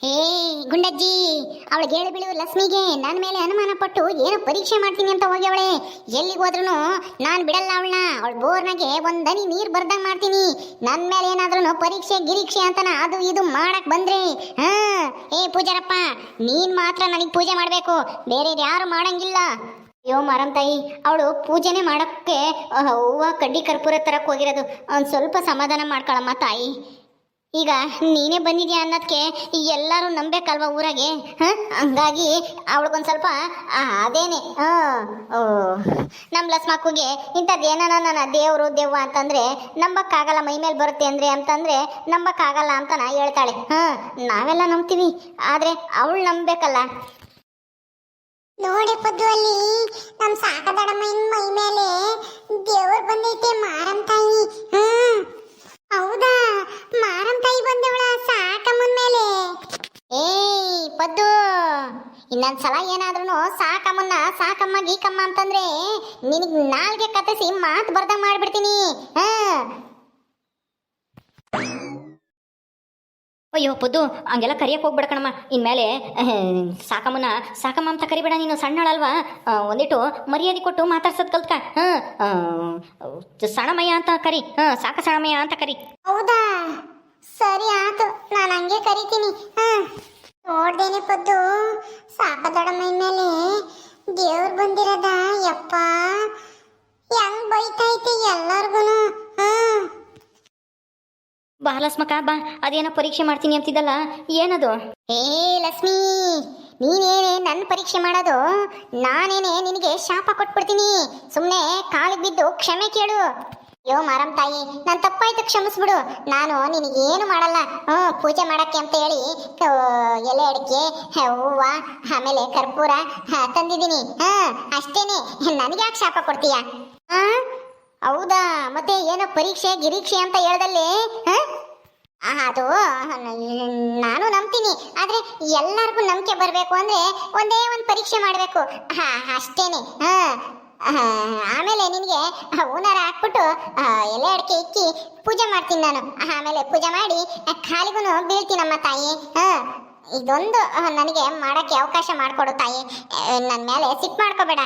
ಹೇ ಗುಂಡಜ್ಜಿ, ಅವಳಿಗೆ ಹೇಳಿ ಬಿಡು ಲಕ್ಷ್ಮಿಗೆ ನನ್ನ ಮೇಲೆ ಅನುಮಾನ ಪಟ್ಟು ಏನೋ ಪರೀಕ್ಷೆ ಮಾಡ್ತೀನಿ ಅಂತ ಹೋಗ್ಯವಳೆ. ಎಲ್ಲಿಗೆ ಹೋದ್ರೂ ನಾನು ಬಿಡಲ್ಲ ಅವಳನ್ನ. ಅವಳ ಬೋರ್ನಾಗೆ ಒಂದನಿ ನೀರು ಬರ್ದಂಗೆ ಮಾಡ್ತೀನಿ. ನನ್ನ ಮೇಲೆ ಏನಾದ್ರೂ ಪರೀಕ್ಷೆ ಗಿರೀಕ್ಷೆ ಅಂತನ ಅದು ಇದು ಮಾಡಕ್ ಬಂದ್ರೆ ಏ ಪೂಜಾರಪ್ಪ, ನೀನ್ ಮಾತ್ರ ನನಗೆ ಪೂಜೆ ಮಾಡಬೇಕು, ಬೇರೆ ಯಾರು ಮಾಡಂಗಿಲ್ಲ. ಅಯ್ಯೋ ಮಾರಮ್ಮ ತಾಯಿ, ಅವಳು ಪೂಜೆನೇ ಮಾಡೋಕ್ಕೆ ಹೂವು ಕಡ್ಡಿ ಕರ್ಪೂರ ತರಕ್ಕೆ ಹೋಗಿರೋದು. ಒಂದು ಸ್ವಲ್ಪ ಸಮಾಧಾನ ಮಾಡ್ಕೊಳಮ್ಮ ತಾಯಿ. ಈಗ ನೀನೇ ಬಂದಿದ್ಯಾ ಅನ್ನೋದಕ್ಕೆ ಎಲ್ಲರೂ ನಂಬೇಕಲ್ವ ಊರಾಗೆ. ಹಂಗಾಗಿ ಅವಳಿಗೊಂದು ಸ್ವಲ್ಪ ಅದೇನೆ ನಮ್ಮ ಲಸ್ಮಕ್ಕುಗೆ ಇಂಥದ್ದೇನ ನನ್ನ ದೇವರು ದೆವ್ವ ಅಂತಂದರೆ ನಂಬಕ್ಕಾಗಲ್ಲ, ಮೈ ಮೇಲೆ ಬರುತ್ತೆ ಅಂತಂದರೆ ನಂಬಕ್ಕಾಗಲ್ಲ ಅಂತ ಹೇಳ್ತಾಳೆ. ನಾವೆಲ್ಲ ನಂಬ್ತೀವಿ, ಆದರೆ ಅವಳು ನಂಬಬೇಕಲ್ಲ. ನೋಡಿ ಪದ್ದು, ಅಲ್ಲಿ ನಮ್ಮ ಸಾಕದಡಮ್ಮನ ಮೈ ಮೇಲೆ ದೇವರು ಬಂದೈತೆ, ಮಾರಮ್ಮ ತಾಯಿ. ಹೌದಾ, ಮಾರಮ್ಮ ತಾಯಿ ಬಂದವಳ ಸಾಕಮ್ಮನ ಮೇಲೆ. ಏಯ್ ಪದ್ದು, ಇನ್ನೊಂದ್ಸಲ ಏನಾದ್ರೂ ಸಾಕಮ್ಮ ಗೀಕಮ್ಮ ಅಂತಂದ್ರೆ ನಿನಗೆ ನಾಲ್ಗೆ ಕತ್ತಿಸಿ ಮಾತು ಬರ್ದಂಗೆ ಮಾಡ್ಬಿಡ್ತೀನಿ. ಅಯ್ಯೋ ಪದ್ದು, ಹಂಗೆಲ್ಲ ಕರಿಯಕ್ಕೆ ಹೋಗ್ಬೇಡ ಕಣಮ್ಮ. ಇನ್ಮೇಲೆ ಸಾಕಮ್ಮ ಅಂತ ಕರಿಬೇಡ. ನೀನು ಸಣ್ಣಳಲ್ವಾ, ಒಂದಿಟ್ಟು ಮರ್ಯಾದೆ ಕೊಟ್ಟು ಮಾತಾಡ್ಸೋದು ಕಲ್ತ್ಕ. ಸಣಮಯ್ಯ ಅಂತ ಕರಿ, ಸಾಕ ಸಣಮಯ್ಯ ಅಂತ ಕರಿ. ಹೌದಾ, ಸರಿ ಆತು, ನಾನು ಹಂಗೆ ಕರಿತೀನಿ. ನೋಡ್ದೇನೆ ಪದ್ದು, ಸಾಕದಡಮ್ಮನ ಮೇಲೆ ದೇವ್ರು ಬಂದಿರದ. ಯಪ್ಪ, ಹೆಂಗ್ ಬೈತೈತೆ ಎಲ್ಲಾರ್ಗು. ಬಾ ಲಸ್ಮಕ್ಕ ಬಾ, ಅದೇನೋ ಪರೀಕ್ಷೆ ಮಾಡ್ತೀನಿ ಅಂತಿದ್ದಲ್ಲ, ಏನದು? ಏ ಲಕ್ಷ್ಮಿ, ನೀನೇನೆ ನನ್ನ ಪರೀಕ್ಷೆ ಮಾಡೋದು? ನಾನೇನೆ ನಿನಗೆ ಶಾಪ ಕೊಟ್ಬಿಡ್ತೀನಿ. ಸುಮ್ಮನೆ ಕಾಲಿಗೆ ಬಿದ್ದು ಕ್ಷಮೆ ಕೇಳು. ಅಯ್ಯೋ ಮಾರಮ್ಮ ತಾಯಿ, ನಾನು ತಪ್ಪಾಯ್ತು, ಕ್ಷಮಿಸ್ಬಿಡು. ನಾನು ನಿನಗೇನು ಮಾಡಲ್ಲ. ಪೂಜೆ ಮಾಡಕ್ಕೆ ಅಂತ ಹೇಳಿ ಎಲೆ ಅಡಿಕೆ, ಹೂವು, ಆಮೇಲೆ ಕರ್ಪೂರ ತಂದಿದ್ದೀನಿ. ಅಷ್ಟೇನೆ, ನನಗೆ ಯಾಕೆ ಶಾಪ ಕೊಡ್ತೀಯ? ಹೌದಾ, ಮತ್ತೆ ಏನೋ ಪರೀಕ್ಷೆ ಗಿರೀಕ್ಷೆ ಅಂತ ಹೇಳ್ದಲ್ಲಿ ಅದು ನಾನು ನಂಬ್ತೀನಿ. ಆದ್ರೆ ಎಲ್ಲರಿಗೂ ನಂಬಿಕೆ ಬರಬೇಕು ಅಂದ್ರೆ ಒಂದೇ ಒಂದು ಪರೀಕ್ಷೆ ಮಾಡಬೇಕು, ಅಷ್ಟೇನೆ. ಆಮೇಲೆ ನಿನಗೆ ಹೂನಾರ ಹಾಕ್ಬಿಟ್ಟು ಎಲೆ ಅಡಿಕೆ ಇಕ್ಕಿ ಪೂಜೆ ಮಾಡ್ತೀನಿ ನಾನು. ಆಮೇಲೆ ಪೂಜೆ ಮಾಡಿ ಕಾಲಿಗೂ ಬೀಳ್ತೀನಮ್ಮ ತಾಯಿ. ಇದೊಂದು ನನಗೆ ಮಾಡಕ್ಕೆ ಅವಕಾಶ ಮಾಡಿಕೊಡು ತಾಯಿ. ನನ್ನ ಮೇಲೆ ಸಿಟ್ಟು ಮಾಡ್ಕೋಬೇಡ.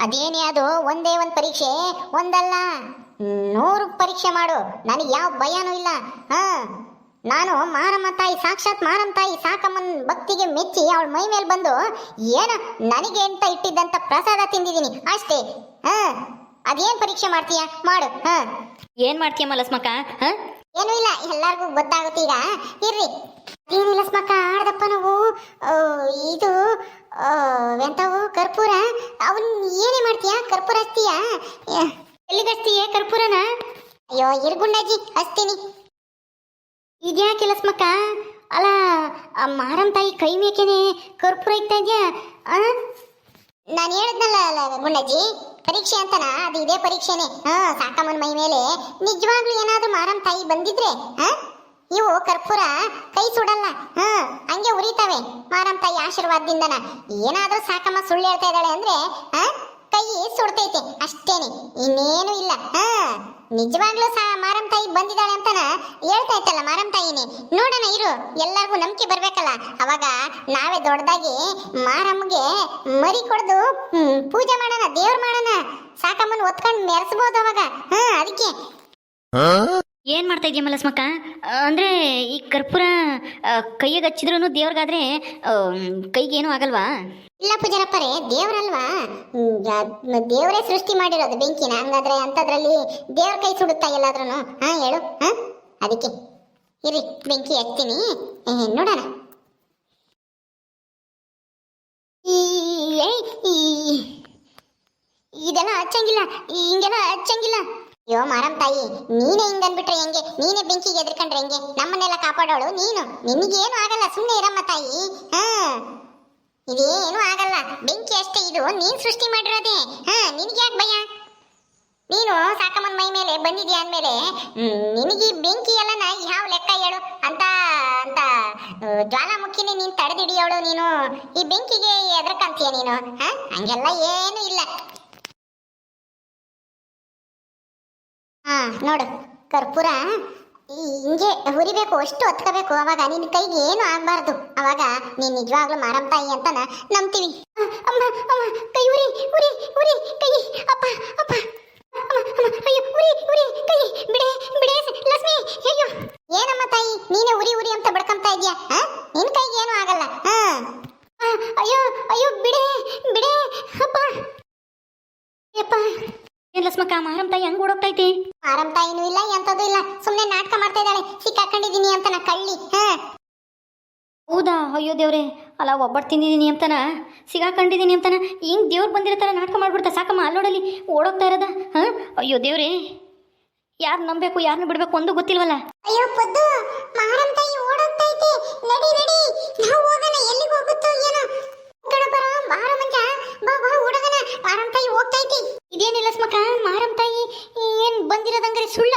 ಅದೇನೇ ಅದು ಒಂದೇ ಒಂದು ಪರೀಕ್ಷೆ, ಒಂದಲ್ಲ 100 ಪರೀಕ್ಷೆ ಮಾಡು, ನನಗೆ ಯಾವ ಭಯನೂ ಇಲ್ಲ. ನಾನು ಮಾರಮ್ಮ ತಾಯಿ, ಸಾಕ್ಷಾತ್ ಮಾರಮ್ಮ ತಾಯಿ ಸಾಕಮ್ಮನ ಭಕ್ತಿಗೆ ಮೆಚ್ಚಿ ಅವಳ ಮೈ ಮೇಲೆ ಬಂದು ಏನು ನನಗೆ ಅಂತ ಇಟ್ಟಿದ್ದಂತ ಪ್ರಸಾದ ತಿಂದಿದ್ದೀನಿ ಅಷ್ಟೇ. ಅದೇನ್ ಪರೀಕ್ಷೆ ಮಾಡ್ತೀಯ ಮಾಡು. ಏನ್ ಮಾಡ್ತೀಯಮ್ಮ ಲಸ್ಮಕ್ಕ? ಏನೂ ಇಲ್ಲ, ಎಲ್ಲಾರ್ಗೂ ಗೊತ್ತಾಗುತ್ತೆ ಈಗ. ಇರ್ರಿ, ಏನಿಲ್ಲ ಲಸ್ಮಕ್ಕ, ಆಡ್ದಪ್ಪ ನಾವು ಇದು ಎಂತವು ಕರ್ಪೂರ. ಅವನ್ ಏನೇ ಮಾಡ್ತೀಯ? ಕರ್ಪೂರ ಹಚ್ತೀಯ? ಎಲ್ಲಿಗೆ ಹಚ್ತೀಯ ಕರ್ಪೂರನ? ಅಯ್ಯೋ ಇರ್ಗುಂಡಾಜಿ, ಹಚ್ತೀನಿ. ಇದ್ಯಾಕೆ ಲಸ್ಮಕ್ಕ? ಅಲ್ಲ, ಮಾರಮ್ಮ ತಾಯಿ ಕೈ ಮೇಕೆನೆ ಕರ್ಪೂರ ಇಕ್ತಾ ಇದ್ಯಾ? ನಾನು ಹೇಳಿದ್ನಲ್ಲ ಗುಂಡಜ್ಜಿ, ಪರೀಕ್ಷೆ ಅಂತನಾ, ಅದು ಇದೇ ಪರೀಕ್ಷೆನೆ. ಸಾಕಮ್ಮನ ಮೈ ಮೇಲೆ ನಿಜವಾಗ್ಲೂ ಏನಾದ್ರೂ ಮಾರಮ್ಮ ತಾಯಿ ಬಂದಿದ್ರೆ ಇವು ಕರ್ಪೂರ ಕೈ ಸುಡಲ್ಲ, ಹಂಗೆ ಉರಿತಾವೆ ಮಾರಮ್ಮ ತಾಯಿ ಆಶೀರ್ವಾದದಿಂದನ. ಏನಾದ್ರೂ ಸಾಕಮ್ಮ ಸುಳ್ಳು ಹೇಳ್ತಾ ಇದ್ದಾಳೆ ಅಂದ್ರೆ ಕೈ ಸುಡ್ತೈತೆ ಅಷ್ಟೇನೆ, ಇನ್ನೇನು ಇಲ್ಲ. ನಿಜವಾಗ್ಲೂ ಮಾರಮ್ಮ ತಾಯಿ ಬಂದಿದ್ದಾಳೆ ಅಂತನ ಹೇಳ್ತಾ ಇತ್ತಲ್ಲ ಮಾರಮ್ಮ ತಾಯಿನೇ. ನೋಡೋಣ ಇರು, ಎಲ್ಲರಿಗೂ ನಂಬಿಕೆ ಬರ್ಬೇಕಲ್ಲ. ಅವಾಗ ನಾವೇ ದೊಡ್ಡದಾಗಿ ಮಾರಮ್ಮಗೆ ಮರಿ ಕೊಡ್ದು ಪೂಜೆ ಮಾಡೋಣ, ದೇವ್ರು ಮಾಡೋಣ, ಸಾಕಮ್ಮನ ಒತ್ಕೊಂಡು ಮೆರೆಸ್ಬೋದು ಅವಾಗ. ಅದಕ್ಕೆ ಏನ್ ಮಾಡ್ತಾ ಇದೀಯಮ್ಮ ಲಸ್ಮಕ್ಕ? ಅಂದ್ರೆ ಈ ಕರ್ಪೂರ ಕೈಗೆ ಹಚ್ಚಿದ್ರು ದೇವ್ರಿಗಾದ್ರೆ ಕೈಗೇನು ಆಗಲ್ವಾ? ಇಲ್ಲ ಪೂಜಾರಪ್ಪರೇ, ದೇವ್ರಲ್ವಾ, ದೇವರೇ ಸೃಷ್ಟಿ ಮಾಡಿರೋದು ಬೆಂಕಿನ. ಹಂಗಾದ್ರೆ ಅಂತದ್ರಲ್ಲಿ ದೇವ್ರ ಕೈ ಸುಡುತ್ತಾ ಎಲ್ಲಾದ್ರೂ? ಹೇಳು. ಅದಕ್ಕೆ ಇರಿ, ಬೆಂಕಿ ಹಚ್ತೀನಿ, ನೋಡೋಣ. ಇದೆಲ್ಲ ಹಚ್ಚಂಗಿಲ್ಲ, ಹಿಂಗೆಲ್ಲ ಹಚ್ಚಂಗಿಲ್ಲ. ಅಯ್ಯೋ ಮಾರಮ್ಮ ತಾಯಿ, ನೀನೇ ಹಿಂಗನ್ಬಿಟ್ರೆ ಹೆಂಗೆ? ನೀನೇ ಬೆಂಕಿಗೆ ಎದ್ರಕೊಂಡ್ರೆ ಹೆಂಗೆ? ನಮ್ಮನ್ನೆಲ್ಲ ಕಾಪಾಡೋಳು ನೀನು, ನಿನಗೇನು ಆಗಲ್ಲ, ಸುಮ್ಮನೆ ಇರಮ್ಮ ತಾಯಿ. ಇದೇನು ಆಗಲ್ಲ, ಬೆಂಕಿ ಅಷ್ಟೇ, ಇದು ನೀನ್ ಸೃಷ್ಟಿ ಮಾಡಿರೋದೇ. ನಿನಗೆ ಯಾಕೆ ಭಯ? ನೀನು ಸಾಕಮ್ಮನ ಮೈ ಮೇಲೆ ಬಂದಿದ್ಯಾ ಅಂದಮೇಲೆ ನಿನಗೆ ಬೆಂಕಿ ಎಲ್ಲನ ಯಾವ ಲೆಕ್ಕ ಹೇಳು? ಅಂತ ಅಂತ ಜ್ವಾಲಾಮುಖಿನೇ ನೀನು ತಡೆದಿಡಿಯೋಳು ನೀನು, ಈ ಬೆಂಕಿಗೆ ಎದ್ರಕಂತೀಯ ನೀನು? ಹಂಗೆಲ್ಲ ಏನು ಇಲ್ಲ. ನೋಡು, ಕರ್ಪೂರ ಹಿಂಗೆ ಹುರಿಬೇಕು, ಅಷ್ಟು ಹೊತ್ಕೋಬೇಕು. ಅವಾಗ ನಿನ್ನ ಕೈಗೆ ಏನು ಆಗ್ಬಾರ್ದು. ಅವಾಗ ನೀನ್ ನಿಜವಾಗ್ಲೂ ಮಾರಮ್ಮ ತಾಯಿ ಅಂತ ನಂಬ್ತೀವಿ. ಅಮ್ಮ ಅಮ್ಮ ಕೈ ಉರಿ ಉರಿ ಉರಿ ಕೈ. ಅಪ್ಪ ಅಪ್ಪ ಅಮ್ಮ ಅಮ್ಮ ಅಯ್ಯೋ ಉರಿ ಉರಿ ಕೈ. ಬಿಡೆ ಬಿಡೆ ಲಕ್ಷ್ಮಿ. ಅಯ್ಯೋ ಏನಮ್ಮ ತಾಯಿ ನೀನೇ ಉರಿ ಉರಿ ಅಂತ ಬಡ್ಕೊಂತ ಇದೀಯಾ? ನಿನ್ ಕೈಗೆ ಏನು ಆಗಲ್ಲ. ಅಯ್ಯೋ ಅಯ್ಯೋ ಬಿಡೆ ಬಿಡೆ ಅಪ್ಪ ಅಪ್ಪ. ಏನ್ ಲಸ್ಮಕ್ಕ ಮಾರಮ್ಮ ತಾಯಿ ಹಂಗ್ ಓಡೋಗ್ತೈತಿ? ಮಾರಮ್ಮ ತಾಯಿನೂ ಇಲ್ಲ ಎಂತದೂ ಇಲ್ಲ, ಸುಮ್ನೆ ನಾಟಕ ಮಾಡ್ತಾ ಇದ್ದಾಳೆ. ಸಿಕ್ಕಾಕೊಂಡಿದೀನಿ ಅಂತ ನಾ ಕಳ್ಳಿ. ಹೌದಾ? ಅಯ್ಯೋ ದೇವ್ರೆ, ಅಲ್ಲ ಒಬ್ಬಟ್ಟು ತಿಂದಿದ್ದೀನಿ ಅಂತನ ಸಿಗಾಕೊಂಡಿದ್ದೀನಿ ಅಂತನ ಹಿಂಗ್ ದೇವ್ರು ಬಂದಿರ್ತಾರ ನಾಟಕ ಮಾಡ್ಬಿಡ್ತಾ. ಸಾಕಮ್ಮ ಅಲ್ಲೋಡಲಿ ಓಡೋಗ್ತಾ ಇರೋದ. ಅಯ್ಯೋ ದೇವ್ರೆ, ಯಾರು ನಂಬೇಕು ಯಾರನ್ನ ಬಿಡ್ಬೇಕು ಒಂದು ಗೊತ್ತಿಲ್ವಲ್ಲ. ಅಯ್ಯೋ ಪದ್ದು, ಮಾರಮ್ಮ ತಾಯಿ ಓಡೋಗ್ತೈತೆ. ನಡಿ ನಡಿ, ನಾವು ಹೋಗೋಣ. ಎಲ್ಲಿಗೆ ಹೋಗುತ್ತೋ ಏನೋ. ಕಣಬರ ಬಾರ ಮಂಜ, ಬಾ ಬಾ ಓಡೋಗೋಣ. ಮಾರಮ್ಮ ತಾಯಿ ಹೋಗ್ತೈತಿ. ಇದೇನಿಲ್ಲ ಸ್ಮಕ, ಮಾರಮ್ಮ ತಾಯಿ ಏನ್ ಬಂದಿರೋದಂಗ್ರೆ ಸುಳ್ಳ?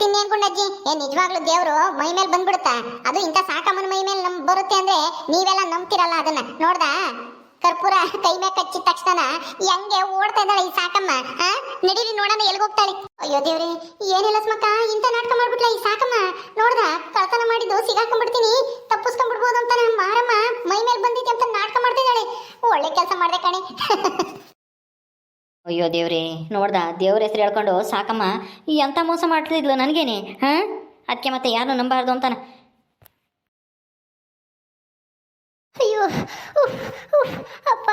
ತಿನ್ನೇನ್ ಗುಂಡಜ್ಜಿ, ಏನ್ ನಿಜವಾಗ್ಲೂ ದೇವ್ರು ಮೈ ಮೇಲೆ ಬಂದ್ಬಿಡುತ್ತಾ? ಅದು ಇಂಥ ಸಾಕಮ್ಮನ ಮೈ ಮೇಲೆ ಬರುತ್ತೆ ಅಂದ್ರೆ ನೀವೆಲ್ಲ ನಂಬ್ತಿರಲ್ಲ ಅದನ್ನ. ನೋಡ್ದಾ ಕರ್ಪೂರ ಕೈ ಮೇಲೆ ಕಚ್ಚಿದ ತಕ್ಷಣ ಹೆಂಗೆ ಓಡ್ತಾ ಇದ್ದಾಳೆ ಈ ಸಾಕಮ್ಮ. ನಡೀರಿ ನೋಡೋಣ ಎಲ್ಗ ಹೋಗ್ತಾಳೆ. ಅಯ್ಯೋ ದೇವ್ರಿ, ಏನಿಲ್ಲ ಸ್ಮಕ, ಇಂಥ ನಾಟಕ ಮಾಡ್ಬಿಟ್ಲ ಈ ಸಾಕಮ್ಮ. ನೋಡ್ದ ಕಳ್ತನ ಮಾಡಿದ್ದು ಸಿಗಾಕೊಂಡ್ಬಿಡ್ತೀನಿ, ತಪ್ಪಿಸ್ಕೊಂಡ್ಬಿಡ್ಬೋದು ಅಂತ ಮಾರಮ್ಮ ಮೈ ಮೇಲೆ ಬಂದಿದ್ದೆ ಅಂತ ನಾಟಕ ಮಾಡ್ತಿದ್ದಾಳೆ. ಒಳ್ಳೆ ಕೆಲಸ ಮಾಡ್ದೆ ಕಣೆ. ಅಯ್ಯೋ ದೇವ್ರೆ, ನೋಡ್ದ ದೇವ್ರ ಹೆಸರು ಹೇಳ್ಕೊಂಡು ಸಾಕಮ್ಮ ಎಂತ ಮೋಸ ಮಾಡ್ತಿದ್ಲು ನನಗೇನೆ. ಅದಕ್ಕೆ ಮತ್ತೆ ಯಾರು ನಂಬಾರ್ದು ಅಂತಾನ. ಅಯ್ಯೋ ಉಫ್ ಉಫ್ ಅಪ್ಪ.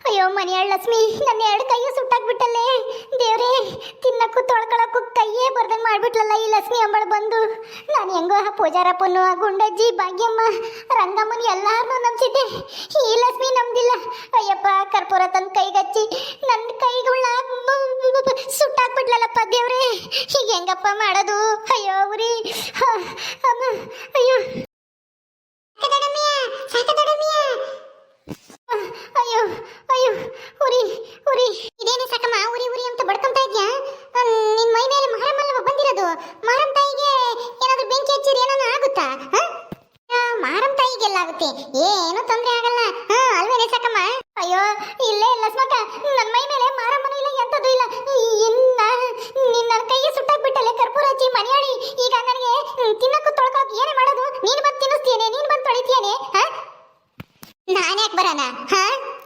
ಅಯ್ಯೋ ಮನೆಯಾಳ ಲಕ್ಷ್ಮಿ, ನನ್ನ ಎರಡು ಕೈಯು ಸುಟ್ಟಾಕ್ಬಿಟ್ಟಲ್ಲೇ ದೇವ್ರೇ. ತಿನ್ನಕ್ಕೂ ತೊಳ್ಕೊಳಕ್ಕೂ ಕೈಯೇ ಬರ್ದಂಗೆ ಮಾಡ್ಬಿಟ್ಲಲ್ಲ ಈ ಲಕ್ಷ್ಮಿ ಅಂಬಳು ಬಂದು. ನಾನು ಹೆಂಗೋ ಪೂಜಾರಪ್ಪನು, ಗುಂಡಜ್ಜಿ, ಭಾಗ್ಯಮ್ಮ, ರಂಗಮ್ಮನ ಎಲ್ಲಾರನ್ನೂ ನಂಬಿಸಿದ್ದೆ. ಈ ಲಕ್ಷ್ಮಿ ನಂಬ್ದಿಲ್ಲ. ಅಯ್ಯಪ್ಪ, ಕರ್ಪೂರ ತಂದು ಕೈಗಚ್ಚಿ ನನ್ನ ಕೈಗಳ ಸುಟ್ಟಾಕ್ಬಿಟ್ಲಲ್ಲಪ್ಪ ದೇವ್ರೇ. ಈಗ ಹೆಂಗಪ್ಪ ಮಾಡೋದು? ಅಯ್ಯೋ ಉರಿ ಅಮ್ಮ. ಅಯ್ಯೋ ಅಯ್ಯೋ ಅಯ್ಯೋ ಉರಿ ಉರಿ. ಇದೇನೇ ಸಾಕಮ್ಮ ಉರಿ ಉರಿ ಅಂತ ಬಡ್ಕೊಂತ ಇದ್ಯಾ? ನಿನ್ ಮೈ ಮೇಲೆ ಮಾರಮ್ಮಲ್ಲವ ಬಂದಿರೋದು. ಮಾರಮ್ಮ ತಾಯಿಗೆ ಏನಾದ್ರೂ ಬೆಂಕಿ ಹಚ್ಚಿದ್ರೆ ಏನಾನ ಆಗುತ್ತಾ? ಮಾರಮ್ಮ ತಾಯಿಗೆಲ್ಲ ಆಗುತ್ತೆ, ಏನು ತೊಂದರೆ ಆಗಲ್ಲ ಅಲ್ವೇನೆ ಸಾಕಮ್ಮ? ಅಯ್ಯೋ ಇಲ್ಲೇ ಇಲ್ಲ ಸ್ಮಕ, ನನ್ನ ಮೈ ಮೇಲೆ ಮಾರಮ್ಮನೂ ಇಲ್ಲ ಎಂತದೂ ಇಲ್ಲ. ನಿನ್ನ ಕೈಗೆ ಸುಟ್ಟಾಕ್ಬಿಟ್ಟಲೆ ಕರ್ಪೂರ ಹಚ್ಚಿ ಮನೆಯಾಳಿ. ಈಗ ನನಗೆ ತಿನ್ನಕ್ಕೂ ತೊಳ್ಕೊಳಕ್ ಏನೇ ಮಾಡೋದು? ನೀನು ಬಂದು ತಿನ್ನಿಸ್ತೀಯೇನೆ, ನೀನು ಬಂದು ತೊಳಿತೀಯೇನೆ? ನಾನು ಯಾಕೆ ಬರೋಣ?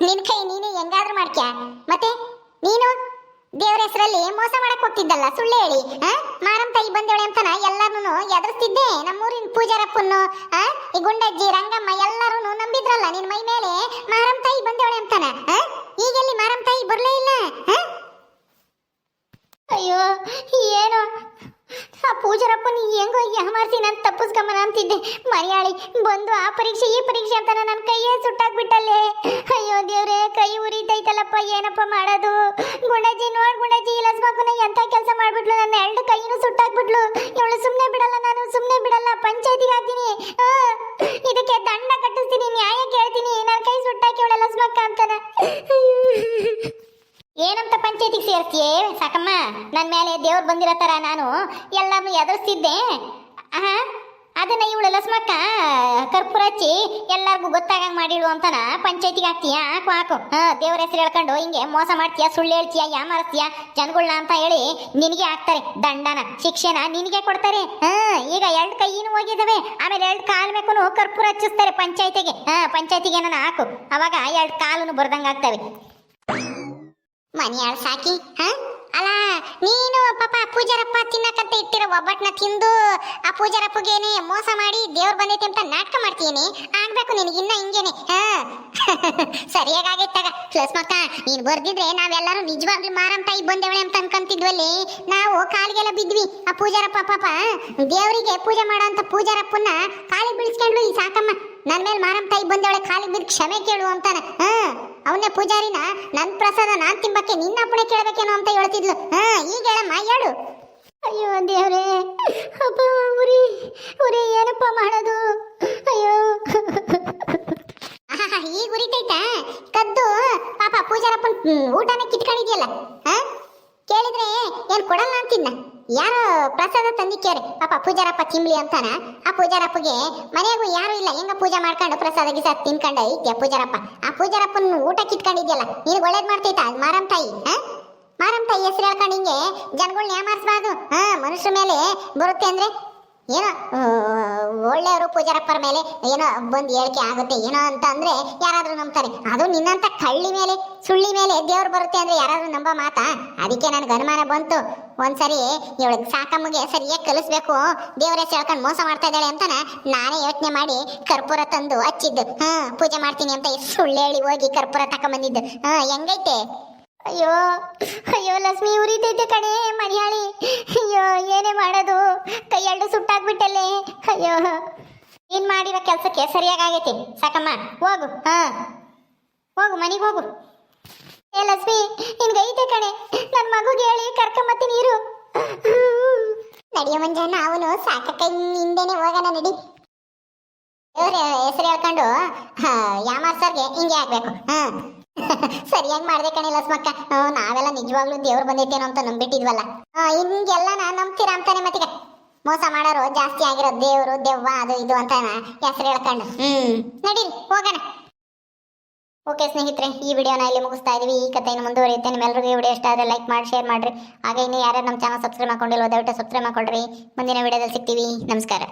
ನಿನ್ ಕೈ ನೀನು ಹೆಂಗಾದ್ರೂ ಮಾಡ್ಕ್ಯಾ? ಮತ್ತೆ ನೀನು ದೇವ್ರ ಹೆಸರಲ್ಲಿ ಮೋಸ ಮಾಡಕ್ ಹೋಗ್ತಿದ್ದಲ್ಲ ಸುಳ್ಳು ಹೇಳಿ. ಮಾರಮ್ಮ ತಾಯಿ ಬಂದೇವಳೆ ಅಂತಾನ ಎಲ್ಲಾರನು ಎದುರಿಸ್ತಿದ್ದೆ. ನಮ್ಮೂರಿನ ಪೂಜಾರಪ್ಪನ್ನು, ಈ ಗುಂಡಜ್ಜಿ, ರಂಗಮ್ಮ ಎಲ್ಲರೂ ನಂಬಿದ್ರಲ್ಲ ನಿನ್ ಮೈ ಮೇಲೆ ಮಾರಮ್ಮ ತಾಯಿ ಬಂದೇವಳೆ ಅಂತಾನ. ಈಗೆಲ್ಲಿ ಮಾರಮ್ಮ ತಾಯಿ ಬರ್ಲೇ ಇಲ್ಲ. ಅಯ್ಯೋ ಏನೋ ಆ ಪೂಜಾರಪ್ಪನ ಹೆಂಗೋ ಯಾಮಾರಿಸಿ ನಾನು ತಪ್ಪಿಸ್ಕೊಂಬನ ಅಂತಿದ್ದೆ. ಮನೆಯಾಳಿ ಬಂದು ಆ ಪರೀಕ್ಷೆ ಈ ಪರೀಕ್ಷೆ ಅಂತ ನನ್ನ ಕೈಯೇ ಸುಟ್ಟಾಕ್ಬಿಟ್ಟಲ್ಲೇ. ಅಯ್ಯೋ ದೇವ್ರೆ, ಕೈ ಉರಿತೈತಲ್ಲಪ್ಪ, ಏನಪ್ಪ ಮಾಡೋದು? ಗುಂಡಜ್ಜಿ ನೋಡ್ ಗುಂಡಜ್ಜಿ, ಲಸ್ಮಕ್ಕನ ಎಂತ ಕೆಲಸ ಮಾಡ್ಬಿಟ್ಲು, ನನ್ನ ಎರಡು ಕೈಯನ್ನು ಸುಟ್ಟಾಕ್ಬಿಟ್ಲು. ಇವಳು ಸುಮ್ಮನೆ ಬಿಡಲ್ಲ, ನಾನು ಸುಮ್ಮನೆ ಬಿಡಲ್ಲ. ಪಂಚಾಯತಿಗೆ ಹಾಕ್ತೀನಿ, ಇದಕ್ಕೆ ದಂಡ ಕಟ್ಟಿಸ್ತೀನಿ, ನ್ಯಾಯ ಕೇಳ್ತೀನಿ. ನನ್ನ ಕೈ ಸುಟ್ಟಾಕಿ ಇವಳ ಲಸ್ಮಕ್ಕ ಅಂತಾನ. ಏನಂತ ಪಂಚಾಯತಿಗೆ ಸೇರ್ತೀಯೇ ಸಾಕಮ್ಮ? ನನ್ನ ಮೇಲೆ ದೇವ್ರು ಬಂದಿರೋ ಥರ ನಾನು ಎಲ್ಲರನ್ನೂ ಎದುರಿಸ್ತಿದ್ದೆ. ಅದನ್ನ ಇವಳು ಲಸ್ಮಕ್ಕ ಕರ್ಪೂರ ಹಚ್ಚಿ ಎಲ್ಲರಿಗೂ ಗೊತ್ತಾಗಂಗೆ ಮಾಡಿಳು ಅಂತಾನ ಪಂಚಾಯತಿಗೆ ಹಾಕ್ತೀಯ? ಹಾಕು ಹಾಕು. ದೇವ್ರ ಹೆಸರು ಹೇಳ್ಕೊಂಡು ಹಿಂಗೆ ಮೋಸ ಮಾಡ್ತೀಯ, ಸುಳ್ಳು ಹೇಳ್ತೀಯ, ಯಾಮಾರಿಸ್ತೀಯ ಜನಗಳನ್ನ ಅಂತ ಹೇಳಿ ನಿನಗೆ ಹಾಕ್ತಾರೆ ದಂಡನ, ಶಿಕ್ಷೆನ ನಿನಗೆ ಕೊಡ್ತಾರೆ. ಈಗ ಎರಡು ಕೈನೂ ಹೋಗಿದ್ದಾವೆ, ಆಮೇಲೆ ಎರಡು ಕಾಲು ಮೇಕೂ ಕರ್ಪೂರ ಹಚ್ಚಿಸ್ತಾರೆ ಪಂಚಾಯತಿಗೆ. ಪಂಚಾಯತಿಗೆ ನಾನು ಹಾಕು, ಅವಾಗ ಎರಡು ಕಾಲೂ ಬರ್ದಂಗೆ ಆಗ್ತವೆ. ಮನೆಯಾಳ ಸಾಕಿ. ಅಲ್ಲ ನೀನು ಪಾಪ ಪೂಜಾರಪ್ಪ ತಿನ್ನಕಂತ ಇಟ್ಟಿರೋ ಒಬ್ಬಟ್ಟನ್ನ ತಿಂದು ಆ ಪೂಜಾರಪ್ಪಗೇನೆ ಮೋಸ ಮಾಡಿ ದೇವ್ರು ಬಂದೈತೆ ಅಂತ ನಾಟಕ ಮಾಡ್ತೀನಿ. ಆಗ್ಬೇಕು ನಿನಗಿನ್ನ ಹಿಂಗೇನೆ. ಸರಿಯಾಗೈತಾಗ ಲಸ್ಮಕ್ಕ, ನೀನು ಬರ್ದಿದ್ರೆ ನಾವೆಲ್ಲರೂ ನಿಜವಾಗ್ಲೂ ಮಾರಮ್ಮ ತಾಯಿ ಬಂದೇವಳೆ ಅಂತ ಅನ್ಕೊಂತಿದ್ವಲ್ಲಿ. ನಾವು ಕಾಲಿಗೆಲ್ಲ ಬಿದ್ವಿ. ಆ ಪೂಜಾರಪ್ಪ ಪಾಪ ದೇವರಿಗೆ ಪೂಜೆ ಮಾಡೋ ಅಂತ ಪೂಜಾರಪ್ಪನ್ನ ಕಾಲಿಗೆ ಬೀಳಿಸ್ಕೊಂಡ್ಲು ಈ ಸಾಕಮ್ಮ. ನನ್ನ ಮೇಲೆ ಮಾರಮ್ಮ ತಾಯಿ ಬಂದೇವಳೆ, ಕಾಲಿಗೆ ಬಿದ್ದು ಕ್ಷಮೆ ಕೇಳು ಅಂತಾನ. ಅವನೇ ಪೂಜಾರಿನ ನನ್ನ ಪ್ರಸಾದ ನಾನ್ ತಿಂಬಕ್ಕೆ ನಿನ್ನ ಅಪ್ಪಣೆ ಕೇಳಬೇಕೇನೋ ಅಂತ ಹೇಳ್ತಿದ್ಲು. ಈಗ ಹೇಳಮ್ಮ ಹೇಳು. ಅಯ್ಯೋ ದೇವ್ರೇ, ಅಪ್ಪ ಉರಿ ಉರಿ, ಏನಪ್ಪ ಮಾಡೋದು? ಅಯ್ಯೋ ಈಗ ಉರಿತೈತಾ? ಕದ್ದು ಪಾಪ ಪೂಜಾರಪ್ಪನ ಊಟನೇ ಕಿತ್ಕೊಂಡಿದ್ಯಲ್ಲ. ಕೇಳಿದ್ರೆ ಏನ್ ಕೊಡಲ್ಲ ಅಂತಿದ್ನ. ಯಾರು ಪ್ರಸಾದ ತಂದಿಕ್ಕ್ಯಾರೆ ಪಾಪ ಪೂಜಾರಪ್ಪ ತಿಂಬ್ಲಿ ಅಂತಾನ. ಆ ಪೂಜಾರಪ್ಪಗೆ ಮನೆಯಾಗೂ ಯಾರು ಇಲ್ಲ, ಹೆಂಗ ಪೂಜೆ ಮಾಡ್ಕೊಂಡು ಪ್ರಸಾದ ಗಿಸಾದ ತಿನ್ಕೊಂಡ ಐತ್ಯ ಪೂಜಾರಪ್ಪ. ಆ ಪೂಜಾರಪ್ಪನ ಊಟ ಕಿತ್ಕೊಂಡಿದ್ಯಲ್ಲ, ನಿನಗೆ ಒಳ್ಳೇದ್ ಮಾಡ್ತೈತಾ ಮಾರಮ್ಮ ತಾಯಿ? ಮಾರಮ್ಮ ತಾಯಿ ಹೆಸರು ಹೇಳ್ಕೊಂಡು ಹಿಂಗೆ ಜನಗಳನ್ನ ಯಾಮಾರಿಸಬಾರ್ದು. ಮನುಷ್ಯರ ಮೇಲೆ ಬರುತ್ತೆ ಅಂದ್ರೆ ಏನೋ ಒಳ್ಳೆಯವರು ಪೂಜಾರಪ್ಪರ ಮೇಲೆ ಏನೋ ಬಂದು ಹೇಳಿಕೆ ಆಗುತ್ತೆ ಏನೋ ಅಂತ ಅಂದ್ರೆ ಯಾರಾದ್ರೂ ನಂಬ್ತಾರೆ. ಅದು ನಿನ್ನಂತ ಕಳ್ಳಿ ಮೇಲೆ ಸುಳ್ಳಿ ಮೇಲೆ ದೇವ್ರು ಬರುತ್ತೆ ಅಂದ್ರೆ ಯಾರಾದ್ರೂ ನಂಬ ಮಾತಾ? ಅದಕ್ಕೆ ನನಗೆ ಅನುಮಾನ ಬಂತು. ಒಂದ್ಸರಿ ಇವಳಿಗೆ ಸಾಕಮ್ಮಗೆ ಸರಿಯಾಗಿ ಕಲಿಸ್ಬೇಕು, ದೇವರೇ ಸೇಳ್ಕೊಂಡು ಮೋಸ ಮಾಡ್ತಾ ಇದ್ದಾಳೆ ಅಂತಾನ ನಾನೇ ಯೋಚನೆ ಮಾಡಿ ಕರ್ಪೂರ ತಂದು ಹಚ್ಚಿದ್ದು. ಪೂಜೆ ಮಾಡ್ತೀನಿ ಅಂತ ಸುಳ್ಳು ಹೇಳಿ ಹೋಗಿ ಕರ್ಪೂರ ತಕೊಂಬಂದಿದ್ದು. ಹೆಂಗೈತೆ? ಅಯ್ಯೋ ಅಯ್ಯೋ ಲಕ್ಷ್ಮಿ, ಉರಿತೈತೆ ಕಣೆ ಮರಿಯಾಳಿ. ಅಯ್ಯೋ ಏನೇ ಮಾಡೋದು, ಕೈಯೆರಡು ಸುಟ್ಟಾಗ್ಬಿಟ್ಟಲ್ಲೇ. ಅಯ್ಯೋ ನೀನ್ ಮಾಡಿರೋ ಕೆಲ್ಸಕ್ಕೆ ಸರಿಯಾಗೈತಿ. ಸಾಕಮ್ಮ ಹೋಗು, ಹೋಗು ಮನೆಗೆ ಹೋಗು. ಏ ಲಕ್ಷ್ಮಿ, ನಿನ್ಗೈತೆ ಕಣೆ, ನನ್ನ ಮಗುಗೆ ಹೇಳಿ ಕರ್ಕೊಂಬತ್ತೀನಿ ಇರು. ನಡಿಯ ಮಂಜ, ನಾವು ಸಾಕಕ್ಕ ಹಿಂದೆನೆ ಹೋಗೋಣ ನಡಿ. ದೇವ್ರ ಹೆಸರು ಹೇಳ್ಕೊಂಡು ಯಾಮಾರ್ಸರ್ಗೆ ಹಿಂಗೆ ಆಗ್ಬೇಕು. ಸರಿಯಾಗಿ ಮಾಡ್ದೆ ಕಣೆ ಲಕ್ಷ್ಮಕ್ಕ. ನಾವೆಲ್ಲ ನಿಜವಾಗ್ಲೂ ದೇವ್ರು ಬಂದೈತೇನೋ ಅಂತ ನಂಬಿಟ್ಟಿದ್ವಲ್ಲ. ಹಿಂಗೆಲ್ಲ ನಂಬ್ತೀರಾ ಅಂತಾನೆ ಮತ್ತೀಗ ಮೋಸ ಮಾಡೋರು ಜಾಸ್ತಿ ಆಗಿರೋದು. ದೇವ್ರು ದೆವ್ವ ಅದು ಇದು ಅಂತ ಹೆಸರು ಹೇಳ್ಕೊಂಡು. ನಡೀರಿ ಹೋಗೋಣ. ಓಕೆ ಸ್ನೇಹಿತರೆ, ಈ ವಿಡಿಯೋನ ಇಲ್ಲಿ ಮುಗಿಸ್ತಾ ಇದೀವಿ. ಈ ಕಥೆಯನ್ನು ಮುಂದುವರಿಯುತ್ತೆ. ನಿಮ್ಮೆಲ್ಲರಿಗೂ ಈ ವಿಡಿಯೋ ಇಷ್ಟ ಆದರೆ ಲೈಕ್ ಮಾಡಿ, ಶೇರ್ ಮಾಡಿರಿ. ಹಾಗೆ ಇನ್ನು ಯಾರ್ಯಾರು ನಮ್ಮ ಚಾನಲ್ ಸಬ್ಸ್ಕ್ರೈಬ್ ಮಾಡ್ಕೊಂಡಿಲ್ವೋ ದಯವಿಟ್ಟು ಸಬ್ಸ್ಕ್ರೈಬ್ ಮಾಡ್ಕೊಳ್ರಿ. ಮುಂದಿನ ವಿಡಿಯೋದಲ್ಲಿ ಸಿಗ್ತೀವಿ. ನಮಸ್ಕಾರ.